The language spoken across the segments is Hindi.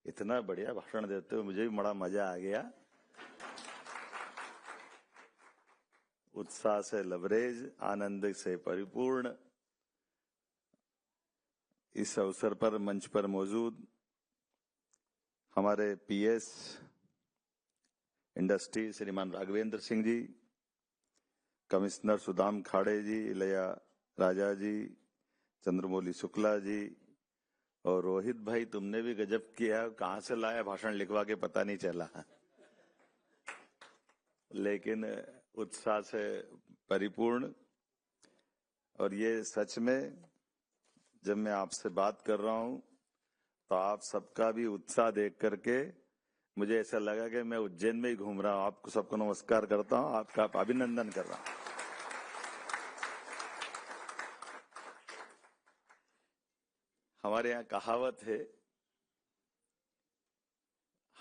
इतना बढ़िया भाषण देते हुए मुझे भी बड़ा मजा आ गया। उत्साह से लबरेज, आनंद से परिपूर्ण। इस अवसर पर मंच पर मौजूद हमारे पीएस इंडस्ट्री श्रीमान राघवेंद्र सिंह जी, कमिश्नर सुदाम खाड़े जी, इलैया राजा जी, चंद्रमौली शुक्ला जी और रोहित भाई, तुमने भी गजब किया। कहां से लाया भाषण लिखवा के पता नहीं चला, लेकिन उत्साह से परिपूर्ण। और ये सच में जब मैं आपसे बात कर रहा हूं तो आप सबका भी उत्साह देख करके मुझे ऐसा लगा कि मैं उज्जैन में ही घूम रहा हूं। आपको सबको नमस्कार करता हूं, आपका अभिनंदन कर रहा हूं। हमारे यहाँ कहावत है,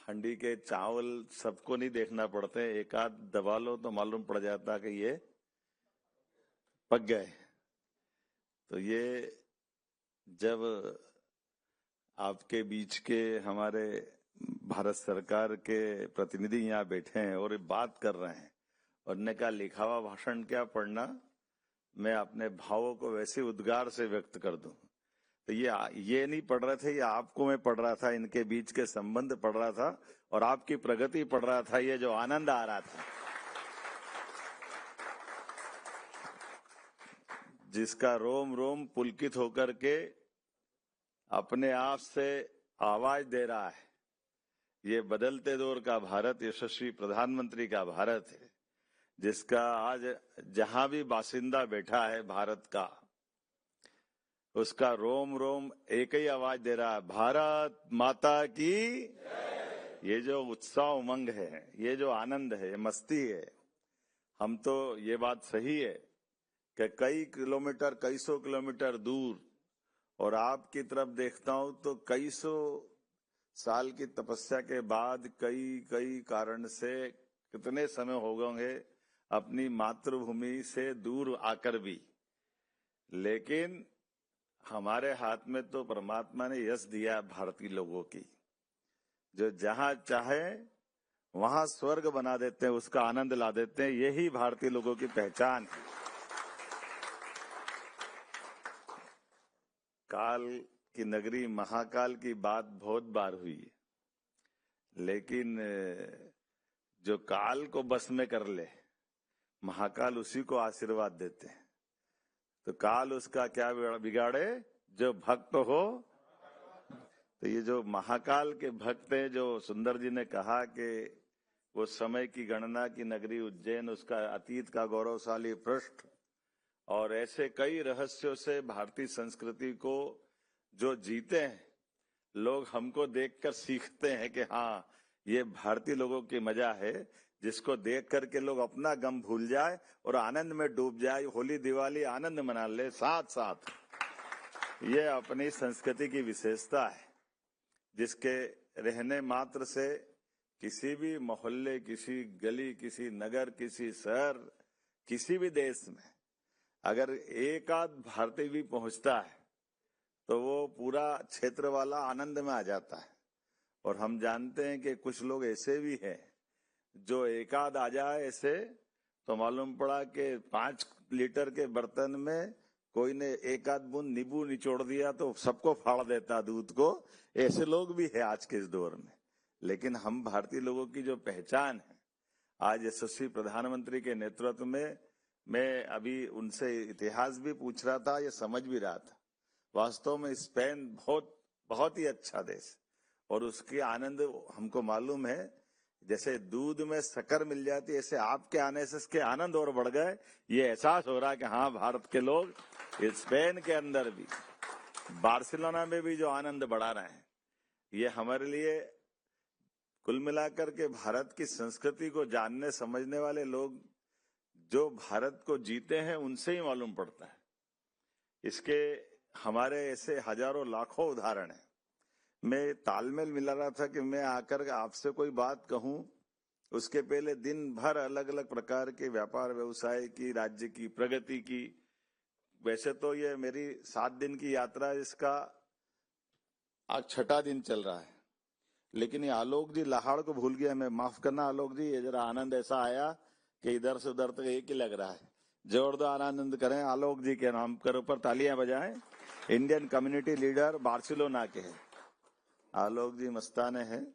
हंडी के चावल सबको नहीं देखना पड़ते, एक आध दबा लो तो मालूम पड़ जाता कि ये पक गए। तो ये जब आपके बीच के हमारे भारत सरकार के प्रतिनिधि यहाँ बैठे हैं और बात कर रहे हैं और ने कहा लिखा हुआ भाषण क्या पढ़ना, मैं अपने भावों को वैसे उद्गार से व्यक्त कर दूं। तो ये नहीं पढ़ रहे थे, ये आपको मैं पढ़ रहा था, इनके बीच के संबंध पढ़ रहा था और आपकी प्रगति पढ़ रहा था। ये जो आनंद आ रहा था, जिसका रोम रोम पुलकित होकर के अपने आप से आवाज दे रहा है, ये बदलते दौर का भारत, यशस्वी प्रधानमंत्री का भारत है, जिसका आज जहां भी बासिंदा बैठा है भारत का, उसका रोम रोम एक ही आवाज दे रहा है, भारत माता की। ये जो उत्साह उमंग है, ये जो आनंद है, ये मस्ती है। हम तो ये बात सही है कि कई किलोमीटर, कई सौ किलोमीटर दूर, और आपकी तरफ देखता हूं तो कई सौ साल की तपस्या के बाद कई कारण से कितने समय हो गए अपनी मातृभूमि से दूर आकर भी, लेकिन हमारे हाथ में तो परमात्मा ने यश दिया भारतीय लोगों की, जो जहां चाहे वहां स्वर्ग बना देते हैं, उसका आनंद ला देते हैं। यही भारतीय लोगों की पहचान है। काल की नगरी महाकाल की बात बहुत बार हुई है, लेकिन जो काल को बस में कर ले, महाकाल उसी को आशीर्वाद देते हैं। तो काल उसका क्या बिगाड़े, जो भक्त हो। तो ये जो महाकाल के भक्त हैं, जो सुंदर जी ने कहा कि वो समय की गणना की नगरी उज्जैन, उसका अतीत का गौरवशाली पृष्ठ, और ऐसे कई रहस्यों से भारतीय संस्कृति को जो जीते हैं लोग, हमको देखकर सीखते हैं कि हाँ, ये भारतीय लोगों की मजा है, जिसको देख करके लोग अपना गम भूल जाए और आनंद में डूब जाए। होली दिवाली आनंद मना ले साथ साथ। ये अपनी संस्कृति की विशेषता है, जिसके रहने मात्र से किसी भी मोहल्ले, किसी गली, किसी नगर, किसी शहर, किसी भी देश में अगर एक आध भारतीय भी पहुंचता है तो वो पूरा क्षेत्र वाला आनंद में आ जाता है। और हम जानते हैं कि कुछ लोग ऐसे भी हैं जो एक आध आ जाए ऐसे तो मालूम पड़ा कि 5 लीटर के बर्तन में कोई ने एक आध बूंद नींबू निचोड़ दिया तो सबको फाड़ देता दूध को। ऐसे लोग भी है आज के इस दौर में। लेकिन हम भारतीय लोगों की जो पहचान है, आज यशस्वी प्रधानमंत्री के नेतृत्व में, मैं अभी उनसे इतिहास भी पूछ रहा था, ये समझ भी रहा था। वास्तव में स्पेन बहुत ही अच्छा देश, और उसके आनंद हमको मालूम है। जैसे दूध में शक्कर मिल जाती, ऐसे आपके आने से इसके आनंद और बढ़ गए। ये एहसास हो रहा है कि हाँ, भारत के लोग स्पेन के अंदर भी, बार्सिलोना में भी जो आनंद बढ़ा रहे हैं, ये हमारे लिए कुल मिलाकर के भारत की संस्कृति को जानने समझने वाले लोग जो भारत को जीते हैं, उनसे ही मालूम पड़ता है। इसके हमारे ऐसे हजारों लाखों उदाहरण हैं। मैं तालमेल मिला रहा था कि मैं आकर आपसे कोई बात कहूं, उसके पहले दिन भर अलग अलग प्रकार के व्यापार व्यवसाय की, राज्य की प्रगति की। वैसे तो ये मेरी 7 दिन की यात्रा, इसका आज 6ठा दिन चल रहा है, लेकिन ये आलोक जी लाहौर को भूल गया। मैं माफ करना आलोक जी, ये जरा आनंद ऐसा आया कि इधर से उधर तक एक ही लग रहा है। जोरदार आनंद करें आलोक जी के नाम कर ऊपर तालियां बजाएं। इंडियन कम्युनिटी लीडर बार्सिलोना के हैं आलोक जी, मस्ताने हैं।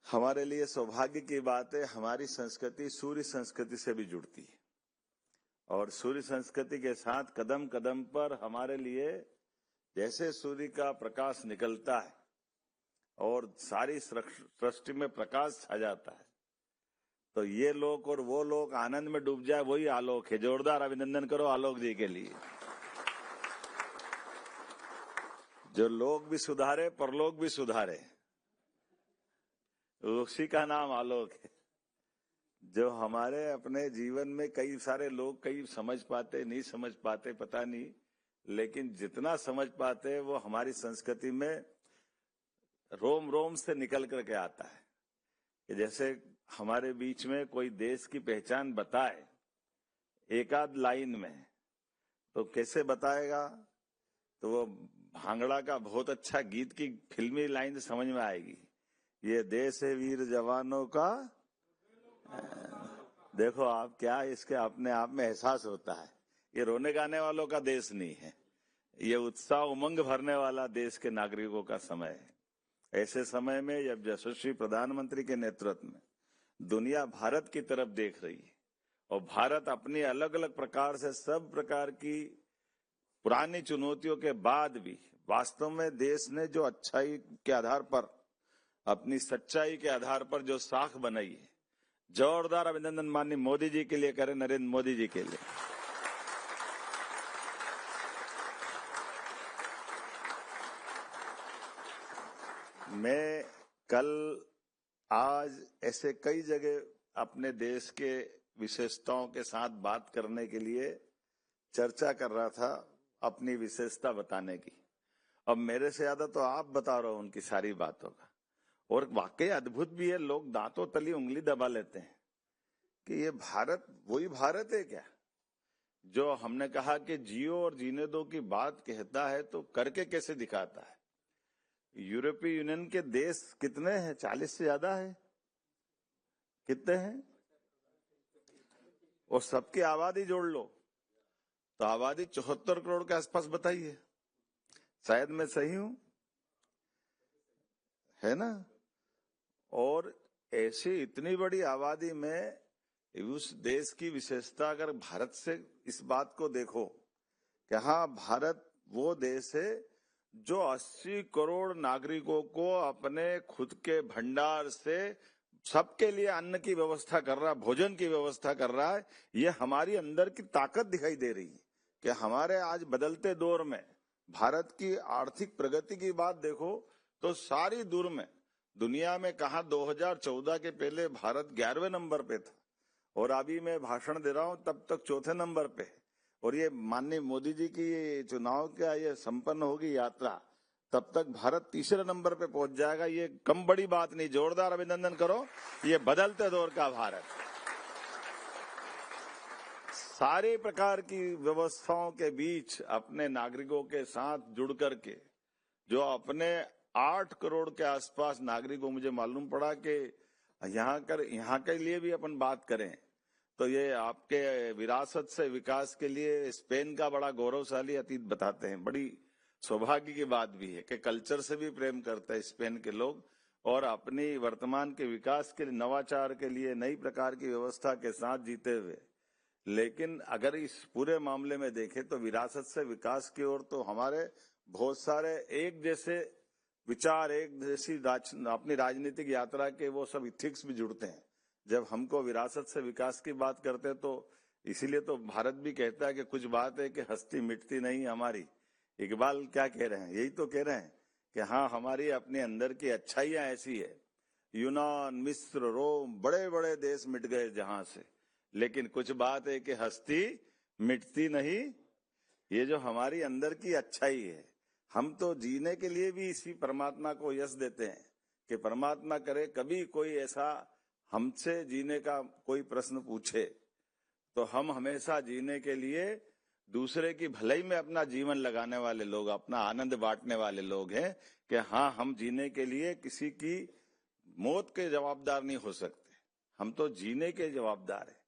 हमारे लिए सौभाग्य की बात है, हमारी संस्कृति सूर्य संस्कृति से भी जुड़ती है और सूर्य संस्कृति के साथ कदम कदम पर हमारे लिए जैसे सूर्य का प्रकाश निकलता है और सारी सृष्टि में प्रकाश छा जाता है, तो ये लोग और वो लोग आनंद में डूब जाए, वही आलोक है। जोरदार अभिनंदन करो आलोक जी के लिए। जो लोग भी सुधारे परलोक भी सुधारे, उसी का नाम आलोक है। जो हमारे अपने जीवन में कई सारे लोग कई समझ पाते नहीं समझ पाते पता नहीं, लेकिन जितना समझ पाते वो हमारी संस्कृति में रोम रोम से निकल करके आता है। कि जैसे हमारे बीच में कोई देश की पहचान बताए एक आध लाइन में, तो कैसे बताएगा? तो वो भांगड़ा का बहुत अच्छा गीत की फिल्मी लाइन समझ में आएगी, ये देश है वीर जवानों का। देखो आप क्या इसके अपने आप में एहसास होता है, ये रोने गाने वालों का देश नहीं है, ये उत्साह उमंग भरने वाला देश के नागरिकों का समय है। ऐसे समय में जब यशस्वी प्रधानमंत्री के नेतृत्व में दुनिया भारत की तरफ देख रही है और भारत अपनी अलग अलग प्रकार से सब प्रकार की पुरानी चुनौतियों के बाद भी वास्तव में देश ने जो अच्छाई के आधार पर, अपनी सच्चाई के आधार पर जो साख बनाई है, जोरदार अभिनंदन माननीय मोदी जी के लिए करें, नरेंद्र मोदी जी के लिए। मैं कल आज ऐसे कई जगह अपने देश के विशेषताओं के साथ बात करने के लिए चर्चा कर रहा था, अपनी विशेषता बताने की। अब मेरे से ज्यादा तो आप बता रहे हो उनकी सारी बातों का, और वाकई अद्भुत भी है। लोग दांतों तली उंगली दबा लेते हैं कि ये भारत वही भारत है क्या जो हमने कहा कि जियो और जीने दो की बात कहता है तो करके कैसे दिखाता है। यूरोपीय यूनियन के देश कितने हैं? 40 से ज्यादा है। कितने हैं? और सबकी आबादी जोड़ लो तो आबादी 74 करोड़ के आसपास बताइए, शायद मैं सही हूं, है ना? और ऐसी इतनी बड़ी आबादी में उस देश की विशेषता अगर भारत से इस बात को देखो कि हाँ, भारत वो देश है जो 80 करोड़ नागरिकों को अपने खुद के भंडार से सबके लिए अन्न की व्यवस्था कर रहा, भोजन की व्यवस्था कर रहा है। ये हमारी अंदर की ताकत दिखाई दे रही है कि हमारे आज बदलते दौर में भारत की आर्थिक प्रगति की बात देखो तो सारी दूर में दुनिया में कहा 2014 के पहले भारत 11वें नंबर पे था और अभी मैं भाषण दे रहा हूं तब तक 4थे नंबर पे। और ये माननीय मोदी जी की चुनाव का ये संपन्न होगी यात्रा, तब तक भारत 3रे नंबर पे पहुंच जाएगा। ये कम बड़ी बात नहीं, जोरदार अभिनंदन करो। ये बदलते दौर का भारत सारे प्रकार की व्यवस्थाओं के बीच अपने नागरिकों के साथ जुड़ करके, जो अपने 8 करोड़ के आसपास नागरिकों, मुझे मालूम पड़ा कि यहाँ के लिए भी अपन बात करें तो ये आपके विरासत से विकास के लिए स्पेन का बड़ा गौरवशाली अतीत बताते हैं। बड़ी सौभाग्य की बात भी है कि कल्चर से भी प्रेम करते हैं स्पेन के लोग और अपनी वर्तमान के विकास के लिए, नवाचार के लिए नई प्रकार की व्यवस्था के साथ जीते हुए। लेकिन अगर इस पूरे मामले में देखें तो विरासत से विकास की ओर तो हमारे बहुत सारे एक जैसे विचार, एक जैसी अपनी राजनीतिक यात्रा के वो सब इथिक्स भी जुड़ते हैं। जब हमको विरासत से विकास की बात करते हैं तो इसीलिए तो भारत भी कहता है कि कुछ बात है कि हस्ती मिटती नहीं हमारी। इकबाल क्या कह रहे हैं? यही तो कह रहे हैं कि हाँ, हमारी अपने अंदर की अच्छाइयां ऐसी है। यूनान, मिस्र, रोम, बड़े बड़े देश मिट गए जहां से, लेकिन कुछ बात है कि हस्ती मिटती नहीं। ये जो हमारी अंदर की अच्छाई है, हम तो जीने के लिए भी इसी परमात्मा को यश देते हैं कि परमात्मा करे कभी कोई ऐसा हमसे जीने का कोई प्रश्न पूछे तो हम हमेशा जीने के लिए दूसरे की भलाई में अपना जीवन लगाने वाले लोग, अपना आनंद बांटने वाले लोग हैं कि हाँ, हम जीने के लिए किसी की मौत के जवाबदार नहीं हो सकते, हम तो जीने के जवाबदार हैं।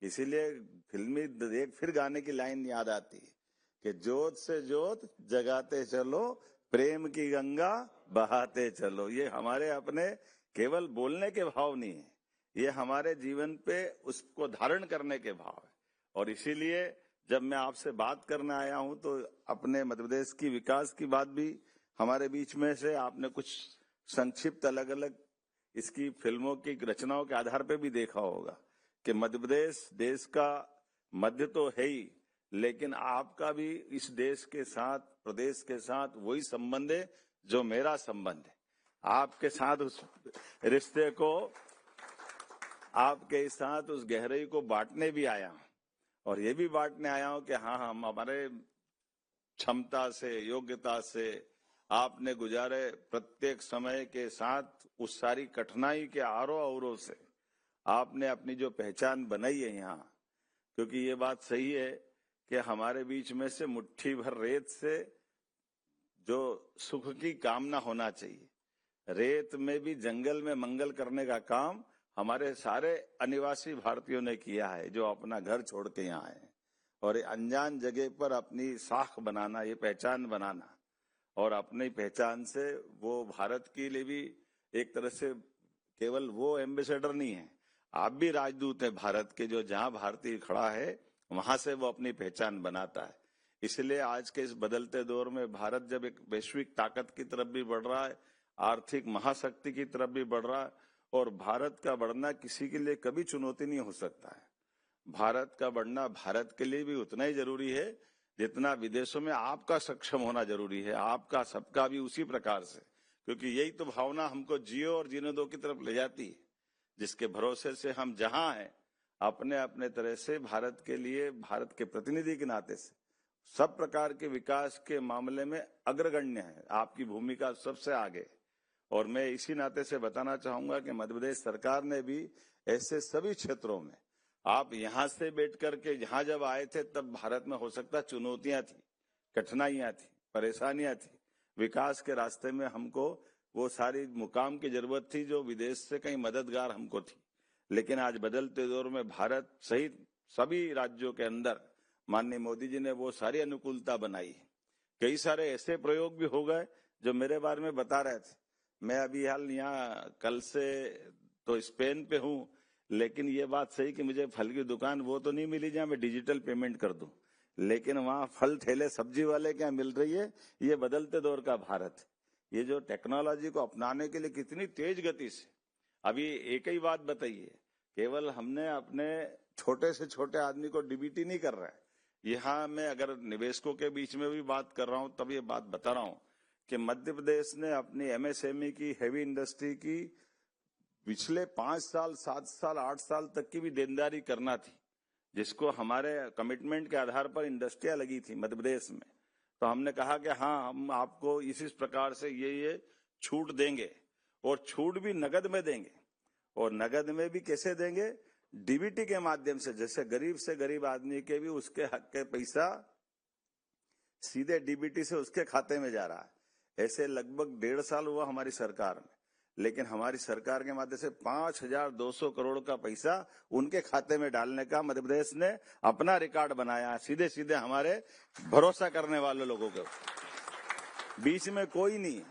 इसीलिए फिल्मी एक फिर गाने की लाइन याद आती है कि जोत से जोत जगाते चलो, प्रेम की गंगा बहाते चलो। ये हमारे अपने केवल बोलने के भाव नहीं है, ये हमारे जीवन पे उसको धारण करने के भाव है। और इसीलिए जब मैं आपसे बात करने आया हूं तो अपने मध्य प्रदेश की विकास की बात भी हमारे बीच में से आपने कुछ संक्षिप्त अलग अलग इसकी फिल्मों की रचनाओं के आधार पे भी देखा होगा कि मध्य प्रदेश देश का मध्य तो है ही, लेकिन आपका भी इस देश के साथ, प्रदेश के साथ वही संबंध है जो मेरा संबंध है। आपके साथ उस रिश्ते को, आपके साथ उस गहराई को बांटने भी आया हूं, और ये भी बांटने आया हूं कि हाँ, हम हमारे क्षमता से, योग्यता से, आपने गुजारे प्रत्येक समय के साथ उस सारी कठिनाई के आरों अवरों से आपने अपनी जो पहचान बनाई है यहाँ, क्योंकि ये बात सही है कि हमारे बीच में से मुट्ठी भर रेत से जो सुख की कामना होना चाहिए, रेत में भी जंगल में मंगल करने का काम हमारे सारे अनिवासी भारतीयों ने किया है, जो अपना घर छोड़ के यहाँ आए, और अनजान जगह पर अपनी साख बनाना, ये पहचान बनाना, और अपनी पहचान से वो भारत के लिए भी एक तरह से केवल वो एम्बेसडर नहीं है, आप भी राजदूत हैं भारत के, जो जहां भारतीय खड़ा है वहां से वो अपनी पहचान बनाता है। इसलिए आज के इस बदलते दौर में भारत जब एक वैश्विक ताकत की तरफ भी बढ़ रहा है, आर्थिक महाशक्ति की तरफ भी बढ़ रहा है, और भारत का बढ़ना किसी के लिए कभी चुनौती नहीं हो सकता है। भारत का बढ़ना भारत के लिए भी उतना ही जरूरी है जितना विदेशों में आपका सक्षम होना जरूरी है, आपका सबका भी उसी प्रकार से, क्योंकि यही तो भावना हमको जियो और जीने दो की तरफ ले जाती है, जिसके भरोसे से हम जहां हैं अपने अपने तरह से भारत के लिए, भारत के प्रतिनिधि के नाते से सब प्रकार के विकास के मामले में अग्रगण्य है। आपकी भूमिका सबसे आगे, और मैं इसी नाते से बताना चाहूंगा कि मध्य प्रदेश सरकार ने भी ऐसे सभी क्षेत्रों में, आप यहां से बैठ करके जहां जब आए थे तब भारत में हो सकता चुनौतियां थी, कठिनाइयां थी, परेशानियां थी, विकास के रास्ते में हमको वो सारी मुकाम की जरूरत थी जो विदेश से कहीं मददगार हमको थी। लेकिन आज बदलते दौर में भारत सहित सभी राज्यों के अंदर माननीय मोदी जी ने वो सारी अनुकूलता बनाई है। कई सारे ऐसे प्रयोग भी हो गए जो मेरे बारे में बता रहे थे। मैं अभी हाल यहाँ कल से तो स्पेन पे हूँ, लेकिन ये बात सही कि मुझे फल की दुकान वो तो नहीं मिली जहाँ मैं डिजिटल पेमेंट कर दूं, लेकिन वहाँ फल ठेले सब्जी वाले क्या मिल रही है। ये बदलते दौर का भारत है, ये जो टेक्नोलॉजी को अपनाने के लिए कितनी तेज गति से। अभी एक ही बात बताइए, केवल हमने अपने छोटे से छोटे आदमी को डीबीटी नहीं कर रहा है, यहाँ मैं अगर निवेशकों के बीच में भी बात कर रहा हूँ तब ये बात बता रहा हूँ कि मध्य प्रदेश ने अपनी एमएसएमई की, हैवी इंडस्ट्री की पिछले 5 साल, 7 साल, 8 साल तक की भी देनदारी करना थी, जिसको हमारे कमिटमेंट के आधार पर इंडस्ट्रियां लगी थी मध्य प्रदेश में। तो हमने कहा कि हाँ, हम आपको इस प्रकार से ये छूट देंगे, और छूट भी नगद में देंगे। और नगद में भी कैसे देंगे? डीबीटी के माध्यम से, जैसे गरीब से गरीब आदमी के भी उसके हक के पैसा सीधे डीबीटी से उसके खाते में जा रहा है। ऐसे लगभग 1.5 साल हुआ हमारी सरकार में, लेकिन हमारी सरकार के माध्यम से 5200 करोड़ का पैसा उनके खाते में डालने का मध्य प्रदेश ने अपना रिकॉर्ड बनाया, सीधे सीधे हमारे भरोसा करने वाले लोगों के बीच में कोई नहीं।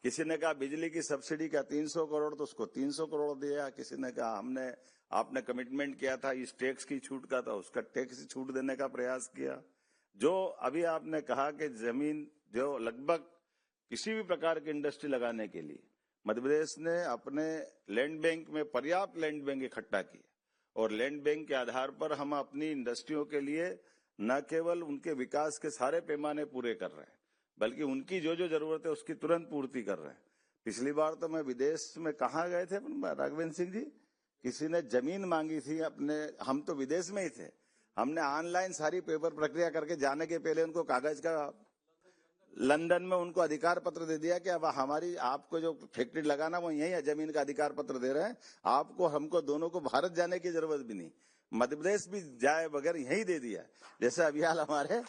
किसी ने कहा बिजली की सब्सिडी का 300 करोड़, तो उसको 300 करोड़ दिया। किसी ने कहा आपने कमिटमेंट किया था इस टैक्स की छूट का, था उसका टैक्स छूट देने का प्रयास किया। जो अभी आपने कहा कि जमीन जो लगभग किसी भी प्रकार की इंडस्ट्री लगाने के लिए मध्य प्रदेश ने अपने लैंड बैंक में पर्याप्त लैंड बैंक इकट्ठा किया, और लैंड बैंक के आधार पर हम अपनी इंडस्ट्रियों के लिए न केवल उनके विकास के सारे पैमाने पूरे कर रहे हैं, बल्कि उनकी जो जो जरूरत है उसकी तुरंत पूर्ति कर रहे हैं। पिछली बार तो मैं विदेश में कहाँ गए थे राघवेंद्र सिंह जी, किसी ने जमीन मांगी थी अपने, हम तो विदेश में ही थे, हमने ऑनलाइन सारी पेपर प्रक्रिया करके जाने के पहले उनको कागज का लंदन में उनको अधिकार पत्र दे दिया कि अब हमारी आपको जो फैक्ट्री लगाना वो यही है, जमीन का अधिकार पत्र दे रहे हैं आपको, हमको दोनों को भारत जाने की जरूरत भी नहीं। मध्य प्रदेश भी जाए बगैर यही दे दिया। जैसे अभी हाल हमारे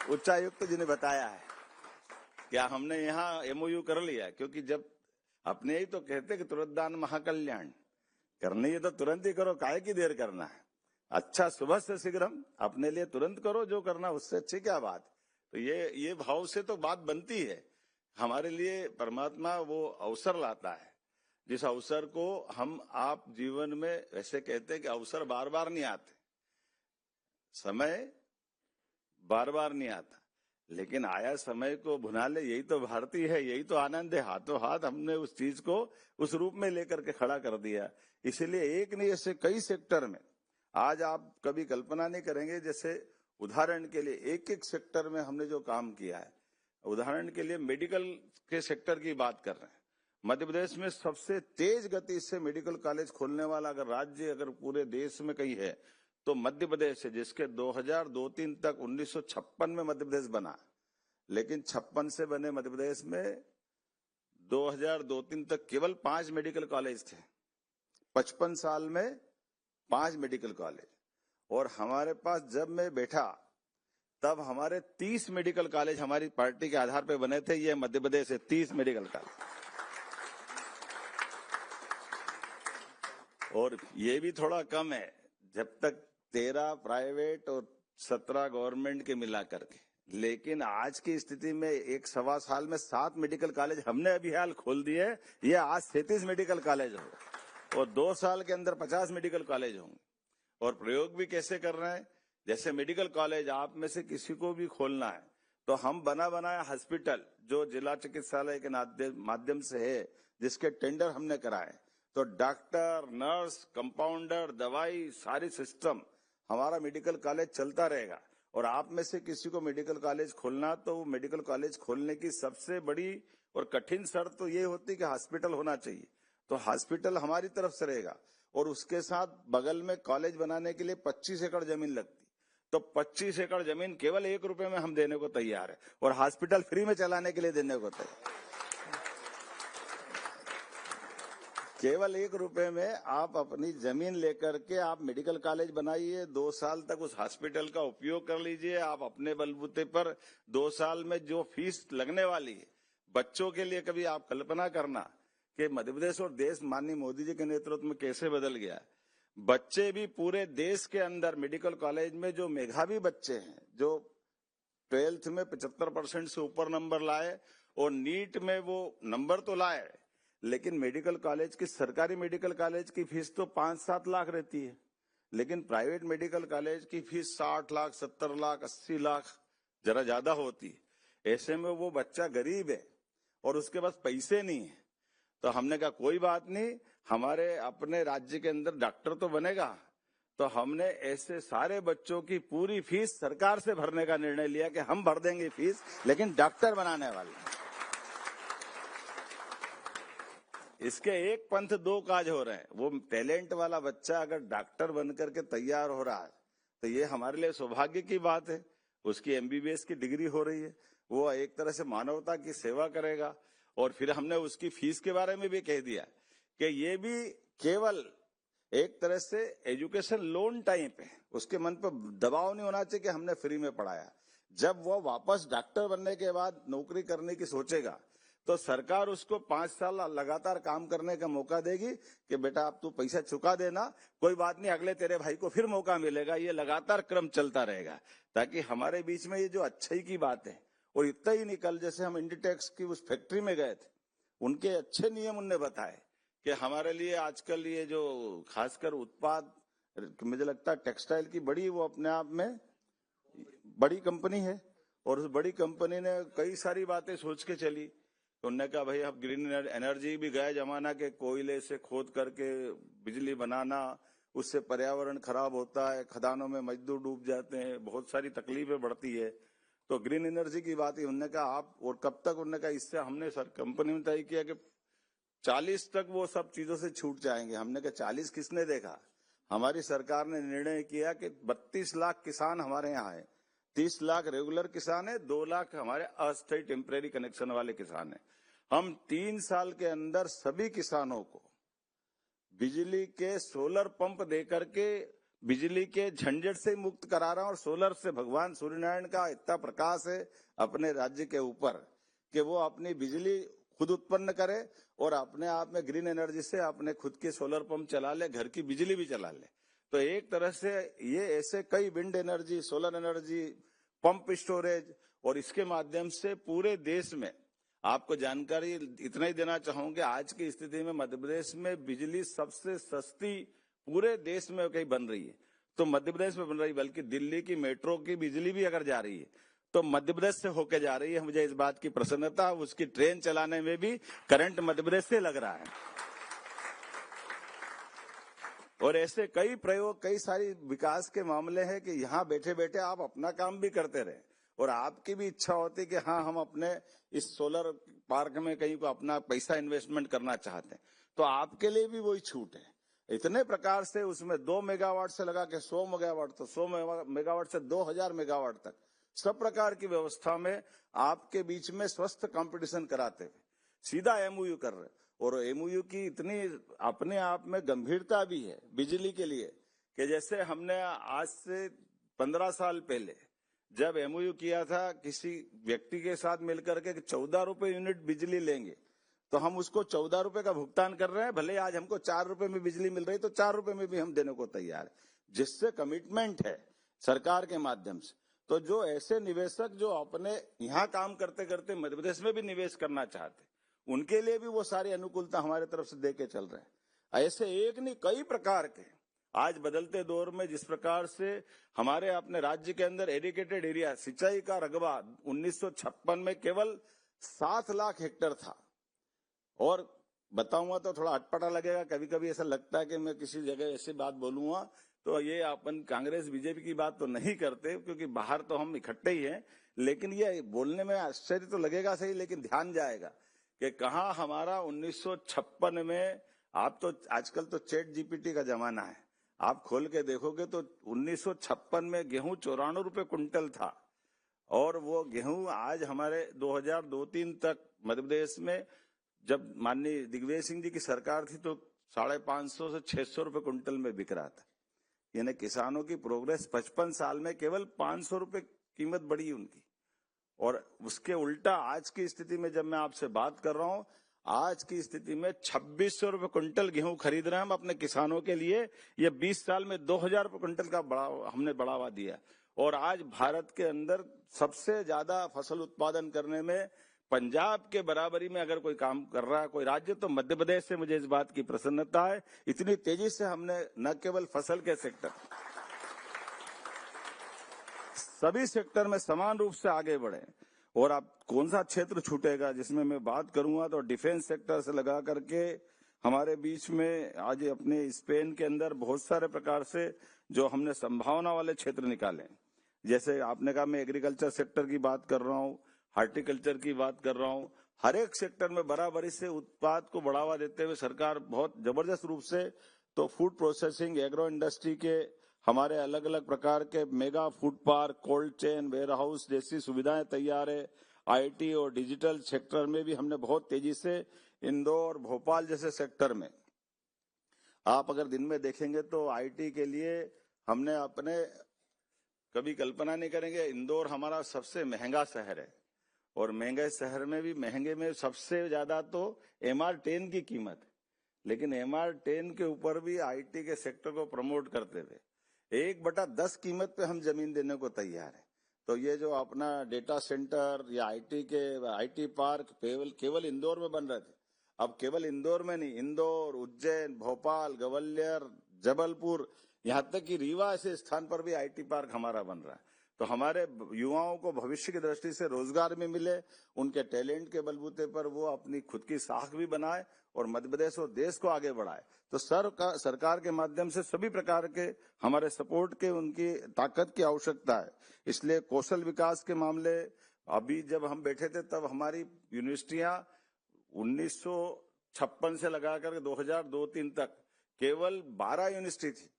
उच्चायुक्त जी ने बताया है, क्या हमने यहाँ एमओयू कर लिया, क्योंकि जब अपने ही तो कहते कि तुरंत दान महाकल्याण, करनी है तो तुरंत ही करो, काहे की देर करना है। अच्छा सुबह से शीघ्रम, अपने लिए तुरंत करो जो करना, उससे अच्छी क्या बात। तो ये भाव से तो बात बनती है। हमारे लिए परमात्मा वो अवसर लाता है, जिस अवसर को हम आप जीवन में, वैसे कहते हैं कि अवसर बार बार नहीं आते, समय बार बार नहीं आता, लेकिन आया समय को भुना ले, यही तो भारतीय है, यही तो आनंद है। हाथों हाथ हमने उस चीज को उस रूप में लेकर के खड़ा कर दिया। इसीलिए एक नहीं, ऐसे कई सेक्टर में आज आप कभी कल्पना नहीं करेंगे। जैसे उदाहरण के लिए एक एक सेक्टर में हमने जो काम किया है, उदाहरण के लिए मेडिकल के सेक्टर की बात कर रहे हैं। मध्य प्रदेश में सबसे तेज गति से मेडिकल कॉलेज खोलने वाला अगर राज्य अगर पूरे देश में कहीं है तो मध्य प्रदेश है, जिसके 2002-03 तक 1956 में मध्य प्रदेश बना, लेकिन 56 से बने मध्य प्रदेश में 2002-03 तक केवल 5 मेडिकल कॉलेज थे। 55 साल में 5 मेडिकल कॉलेज, और हमारे पास जब मैं बैठा तब हमारे 30 मेडिकल कॉलेज हमारी पार्टी के आधार पर बने थे। ये मध्य प्रदेश से 30 मेडिकल कॉलेज, और ये भी थोड़ा कम है, जब तक 13 प्राइवेट और 17 गवर्नमेंट के मिला करके। लेकिन आज की स्थिति में 1-1.25 साल में 7 मेडिकल कॉलेज हमने अभी हाल खोल दिए। ये आज 37 मेडिकल कॉलेज हो, और 2 साल के अंदर 50 मेडिकल कॉलेज होंगे। और प्रयोग भी कैसे कर रहे हैं, जैसे मेडिकल कॉलेज आप में से किसी को भी खोलना है तो हम बना बनाया हॉस्पिटल जो जिला चिकित्सालय के माध्यम से है, जिसके टेंडर हमने कराए, तो डॉक्टर, नर्स, कंपाउंडर, दवाई, सारी सिस्टम हमारा मेडिकल कॉलेज चलता रहेगा। और आप में से किसी को मेडिकल कॉलेज खोलना, तो वो मेडिकल कॉलेज खोलने की सबसे बड़ी और कठिन शर्त तो ये होती कि हॉस्पिटल होना चाहिए। तो हॉस्पिटल हमारी तरफ से रहेगा, और उसके साथ बगल में कॉलेज बनाने के लिए 25 एकड़ जमीन लगती, तो 25 एकड़ जमीन केवल 1 रुपए में हम देने को तैयार है, और हॉस्पिटल फ्री में चलाने के लिए देने को तैयार। केवल 1 रुपए में आप अपनी जमीन लेकर के आप मेडिकल कॉलेज बनाइए, 2 साल तक उस हॉस्पिटल का उपयोग कर लीजिए। आप अपने बलबूते पर 2 साल में जो फीस लगने वाली है बच्चों के लिए, कभी आप कल्पना करना कि मध्य प्रदेश और देश माननीय मोदी जी के नेतृत्व में कैसे बदल गया। बच्चे भी पूरे देश के अंदर मेडिकल कॉलेज में जो मेधावी बच्चे हैं, जो 12th में 75% से ऊपर नंबर लाए, और नीट में वो नंबर तो लाए, लेकिन मेडिकल कॉलेज की, सरकारी मेडिकल कॉलेज की फीस तो 5-7 लाख रहती है, लेकिन प्राइवेट मेडिकल कॉलेज की फीस 60 लाख, 70 लाख, 80 लाख, जरा ज्यादा होती है। ऐसे में वो बच्चा गरीब है और उसके पास पैसे नहीं है। तो हमने कहा कोई बात नहीं, हमारे अपने राज्य के अंदर डॉक्टर तो बनेगा, तो हमने ऐसे सारे बच्चों की पूरी फीस सरकार से भरने का निर्णय लिया कि हम भर देंगे फीस, लेकिन डॉक्टर बनाने वाले। इसके एक पंथ 2 काज हो रहे हैं। वो टैलेंट वाला बच्चा अगर डॉक्टर बनकर के तैयार हो रहा है तो ये हमारे लिए सौभाग्य की बात है। उसकी MBBS की डिग्री हो रही है, वो एक तरह से मानवता की सेवा करेगा। और फिर हमने उसकी फीस के बारे में भी कह दिया कि ये भी केवल एक तरह से एजुकेशन लोन टाइप है, उसके मन पर दबाव नहीं होना चाहिए कि हमने फ्री में पढ़ाया। जब वो वापस डॉक्टर बनने के बाद नौकरी करने की सोचेगा तो सरकार उसको 5 साल लगातार काम करने का मौका देगी कि बेटा अब तू पैसा चुका देना, कोई बात नहीं, अगले तेरे भाई को फिर मौका मिलेगा। ये लगातार क्रम चलता रहेगा, ताकि हमारे बीच में ये जो अच्छाई की बात है। और इतना ही नहीं, कल जैसे हम इंडिटेक्स की उस फैक्ट्री में गए थे, उनके अच्छे नियम उनने बताए कि हमारे लिए आजकल ये जो खासकर उत्पाद, मुझे लगता है टेक्सटाइल की बड़ी, वो अपने आप में बड़ी कंपनी है, और उस बड़ी कंपनी ने कई सारी बातें सोच के चली। तो उन्होंने कहा भाई अब ग्रीन एनर्जी भी गया जमाना के, कोयले से खोद करके बिजली बनाना, उससे पर्यावरण खराब होता है, खदानों में मजदूर डूब जाते हैं, बहुत सारी तकलीफें बढ़ती है। तो ग्रीन एनर्जी की बात ही उन्होंने कहा आप, और कब तक, उन्होंने कहा इससे हमने सर कंपनी में तय किया कि 40 तक वो सब चीजों से छूट जाएंगे। हमने कहा 40 किसने देखा। हमारी सरकार ने निर्णय किया कि 32 लाख किसान हमारे यहाँ है, 30 लाख रेगुलर किसान है, 2 लाख हमारे अस्थायी टेम्परेरी कनेक्शन वाले किसान है। हम 3 साल के अंदर सभी किसानों को बिजली के सोलर पंप देकर के बिजली के झंझट से मुक्त करा रहा हूं, और सोलर से भगवान सूर्यनारायण का इतना प्रकाश है अपने राज्य के ऊपर कि वो अपनी बिजली खुद उत्पन्न करे और अपने आप में ग्रीन एनर्जी से अपने खुद के सोलर पंप चला ले, घर की बिजली भी चला ले। तो एक तरह से ये ऐसे कई wind energy, solar energy, pump storage, और इसके माध्यम से पूरे देश में आपको जानकारी इतना ही देना चाहूंगा, आज की स्थिति में मध्य प्रदेश में बिजली सबसे सस्ती पूरे देश में कहीं बन रही है तो मध्य प्रदेश में बन रही, बल्कि दिल्ली की मेट्रो की बिजली भी अगर जा रही है तो मध्य प्रदेश से होकर जा रही है। मुझे इस बात की प्रसन्नता, उसकी ट्रेन चलाने में भी करंट मध्य प्रदेश से लग रहा है। और ऐसे कई प्रयोग, कई सारी विकास के मामले हैं कि यहाँ बैठे बैठे आप अपना काम भी करते रहे और आपकी भी इच्छा होती कि हाँ हम अपने इस सोलर पार्क में कहीं को अपना पैसा इन्वेस्टमेंट करना चाहते हैं, तो आपके लिए भी वही छूट है। इतने प्रकार से उसमें 2 मेगावाट से लगा के 100 मेगावाट, तो 100 मेगावाट से 2000 मेगावाट तक सब प्रकार की व्यवस्था में आपके बीच में स्वस्थ कंपटीशन कराते हुए सीधा एमओयू कर रहे। और एमओयू की इतनी अपने आप में गंभीरता भी है बिजली के लिए कि जैसे हमने आज से 15 साल पहले जब एमओयू किया था किसी व्यक्ति के साथ मिलकर के 14 रुपए यूनिट बिजली लेंगे, तो हम उसको 14 रुपए का भुगतान कर रहे हैं। भले आज हमको 4 रुपए में बिजली मिल रही तो 4 रुपए में भी हम देने को तैयार है, जिससे कमिटमेंट है सरकार के माध्यम से। तो जो ऐसे निवेशक जो अपने यहाँ काम करते करते मध्य प्रदेश में भी निवेश करना चाहते, उनके लिए भी वो सारी अनुकूलता हमारे तरफ से देके चल रहे हैं। ऐसे एक नहीं कई प्रकार के आज बदलते दौर में जिस प्रकार से हमारे अपने राज्य के अंदर एडिकेटेड एरिया, सिंचाई का रकबा 1956 में केवल 7 लाख हेक्टेयर था। और बताऊंगा तो थोड़ा अटपटा लगेगा, कभी कभी ऐसा लगता है कि मैं किसी जगह ऐसी बात बोलूंगा तो ये अपन कांग्रेस बीजेपी की बात तो नहीं करते, क्योंकि बाहर तो हम इकट्ठे ही हैं, लेकिन ये बोलने में आश्चर्य तो लगेगा सही, लेकिन ध्यान जाएगा कि कहाँ हमारा 1956 में, आप तो आजकल तो चैट जीपीटी का जमाना है, आप खोल के देखोगे तो 1956 में गेहूं 94 रुपए कुंटल था, और वो गेहूं आज हमारे 2002-03 तक मध्य प्रदेश में जब माननीय दिग्विजय सिंह जी की सरकार थी तो 550 से 600 रुपए कुंटल में बिक रहा था। यानी किसानों की प्रोग्रेस 55 साल में केवल 500 रुपए कीमत बढ़ी उनकी। और उसके उल्टा आज की स्थिति में जब मैं आपसे बात कर रहा हूं, आज की स्थिति में 2600 रुपए कुंटल गेहूं खरीद रहे हैं हम अपने किसानों के लिए। ये 20 साल में 2000 रुपए कुंटल का हमने बढ़ावा दिया। और आज भारत के अंदर सबसे ज्यादा फसल उत्पादन करने में पंजाब के बराबरी में अगर कोई काम कर रहा है कोई राज्य तो मध्य प्रदेश से मुझे इस बात की प्रसन्नता है। इतनी तेजी से हमने न केवल फसल के सेक्टर, सभी सेक्टर में समान रूप से आगे बढ़े। और आप कौन सा क्षेत्र छूटेगा जिसमें मैं बात करूंगा तो डिफेंस सेक्टर से लगा करके हमारे बीच में आज अपने स्पेन के अंदर बहुत सारे प्रकार से जो हमने संभावना वाले क्षेत्र निकाले। जैसे आपने कहा मैं एग्रीकल्चर सेक्टर की बात कर रहा हूँ, हार्टिकल्चर की बात कर रहा हूँ। हर एक सेक्टर में बराबरी से उत्पाद को बढ़ावा देते हुए सरकार बहुत जबरदस्त रूप से तो फूड प्रोसेसिंग, एग्रो इंडस्ट्री के हमारे अलग अलग प्रकार के mega food park, cold chain, warehouse जैसी सुविधाएं तैयार है। आईटी और डिजिटल सेक्टर में भी हमने बहुत तेजी से इंदौर, भोपाल जैसे सेक्टर में आप अगर दिन में देखेंगे तो आईटी के लिए हमने अपने कभी कल्पना नहीं करेंगे। इंदौर हमारा सबसे महंगा शहर है और महंगे शहर में भी महंगे में सबसे ज्यादा तो MR10 की कीमत है, लेकिन MR10 के ऊपर भी आईटी के सेक्टर को प्रमोट करते हुए 1/10 कीमत पे हम जमीन देने को तैयार है। तो ये जो अपना डेटा सेंटर या आईटी पार्क केवल इंदौर में बन रहे थे, अब केवल इंदौर में नहीं, इंदौर, उज्जैन, भोपाल, ग्वालियर, जबलपुर, यहाँ तक कि रीवा ऐसे स्थान पर भी आईटी पार्क हमारा बन रहा है। तो हमारे युवाओं को भविष्य की दृष्टि से रोजगार भी मिले, उनके टैलेंट के बलबूते पर वो अपनी खुद की साख भी बनाए और मध्य प्रदेश और देश को आगे बढ़ाए। तो सरकार के माध्यम से सभी प्रकार के हमारे सपोर्ट के उनकी ताकत की आवश्यकता है। इसलिए कौशल विकास के मामले, अभी जब हम बैठे थे तब हमारी यूनिवर्सिटियां 1956 से लगाकर 2002-03 तक केवल 12 यूनिवर्सिटी थी।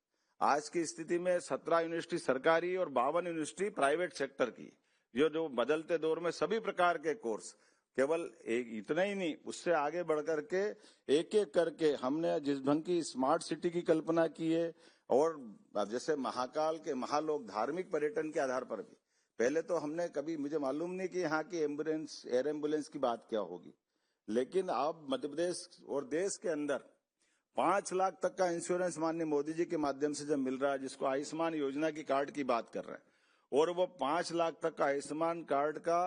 आज की स्थिति में 17 यूनिवर्सिटी सरकारी और 52 यूनिवर्सिटी प्राइवेट सेक्टर की, जो बदलते दौर में सभी प्रकार के कोर्स, केवल एक इतना ही नहीं, उससे आगे बढ़कर के एक एक करके हमने जिस ढंग की स्मार्ट सिटी की कल्पना की है और जैसे महाकाल के महालोक धार्मिक पर्यटन के आधार पर भी, पहले तो हमने कभी, मुझे मालूम नहीं कि यहाँ की एम्बुलेंस, एयर एम्बुलेंस की बात क्या होगी, लेकिन अब मध्य प्रदेश और देश के अंदर 5 लाख तक का इंश्योरेंस माननीय मोदी जी के माध्यम से जब मिल रहा है, जिसको आयुष्मान योजना की कार्ड की बात कर रहे हैं, और वो 5 लाख तक का आयुष्मान कार्ड का,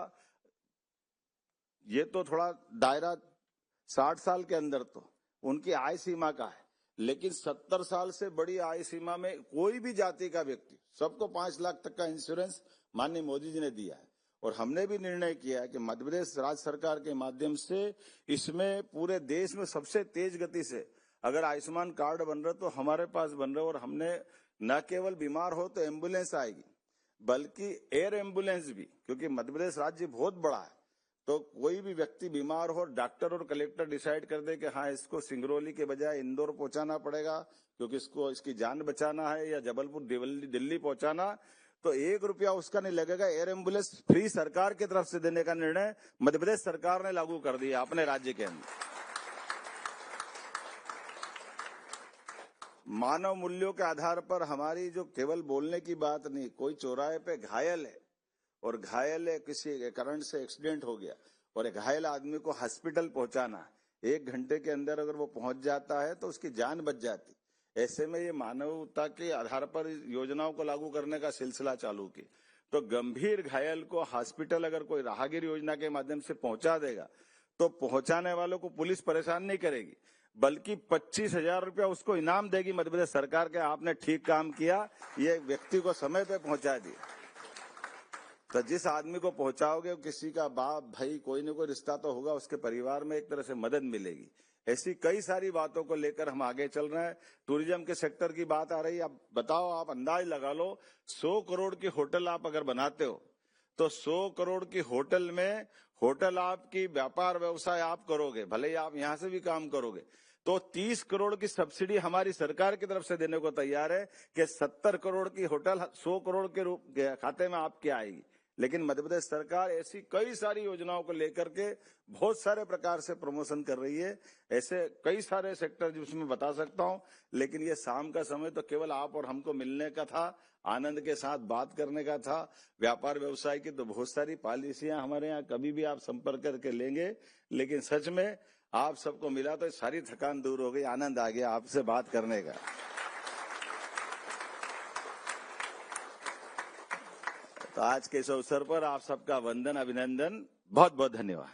ये तो थोड़ा दायरा 60 साल के अंदर तो उनकी आय सीमा का है, लेकिन 70 साल से बड़ी आय सीमा में कोई भी जाति का व्यक्ति, सबको 5 लाख तक का इंश्योरेंस माननीय मोदी जी ने दिया है। और हमने भी निर्णय किया है कि मध्य प्रदेश राज्य सरकार के माध्यम से इसमें पूरे देश में सबसे तेज गति से अगर आयुष्मान कार्ड बन रहे तो हमारे पास बन रहे, और हमने न केवल बीमार हो तो एम्बुलेंस आएगी, बल्कि एयर एम्बुलेंस भी, क्योंकि मध्य प्रदेश राज्य बहुत बड़ा है, तो कोई भी व्यक्ति बीमार हो, डॉक्टर और कलेक्टर डिसाइड कर दे कि हाँ इसको सिंगरौली के बजाय इंदौर पहुंचाना पड़ेगा क्योंकि इसको इसकी जान बचाना है, या जबलपुर दिल्ली पहुंचाना, तो 1 रुपया उसका नहीं लगेगा। एयर एम्बुलेंस फ्री सरकार की तरफ से देने का निर्णय मध्य प्रदेश सरकार ने लागू कर दिया अपने राज्य के अंदर। मानव मूल्यों के आधार पर हमारी जो केवल बोलने की बात नहीं, कोई चौराहे पे घायल है और घायल है, किसी करंट से एक्सीडेंट हो गया और घायल आदमी को हॉस्पिटल पहुंचाना है, 1 घंटे के अंदर अगर वो पहुंच जाता है तो उसकी जान बच जाती। ऐसे में ये मानवता के आधार पर योजनाओं को लागू करने का सिलसिला चालू की, तो गंभीर घायल को हॉस्पिटल अगर कोई राहगीर योजना के माध्यम से पहुंचा देगा तो पहुंचाने वालों को पुलिस परेशान नहीं करेगी, बल्कि 25,000 रुपया उसको इनाम देगी मध्य प्रदेश सरकार के, आपने ठीक काम किया, ये व्यक्ति को समय पे पहुंचा दिया। तो जिस आदमी को पहुंचाओगे, किसी का बाप भाई कोई न कोई रिश्ता तो होगा, उसके परिवार में एक तरह से मदद मिलेगी। ऐसी कई सारी बातों को लेकर हम आगे चल रहे हैं। टूरिज्म के सेक्टर की बात आ रही है, अब बताओ, आप अंदाज लगा लो, 100 करोड़ की होटल आप अगर बनाते हो तो 100 करोड़ की होटल में, होटल आपकी व्यापार व्यवसाय आप करोगे, भले ही आप यहां से भी काम करोगे, तो 30 करोड़ की सब्सिडी हमारी सरकार की तरफ से देने को तैयार है कि 70 करोड़ की होटल 100 करोड़ के रूप खाते में आपके आएगी। लेकिन मध्य प्रदेश सरकार ऐसी कई सारी योजनाओं को लेकर के बहुत सारे प्रकार से प्रमोशन कर रही है। ऐसे कई सारे सेक्टर जिसमें बता सकता हूं, लेकिन ये शाम का समय तो केवल आप और हमको मिलने का था, आनंद के साथ बात करने का था। व्यापार व्यवसाय की तो बहुत सारी पॉलिसियां हमारे यहाँ कभी भी आप संपर्क करके लेंगे, लेकिन सच में आप सबको मिला तो सारी थकान दूर हो गई, आनंद आ गया आपसे बात करने का। तो आज के इस अवसर पर आप सबका वंदन, अभिनंदन, बहुत बहुत धन्यवाद।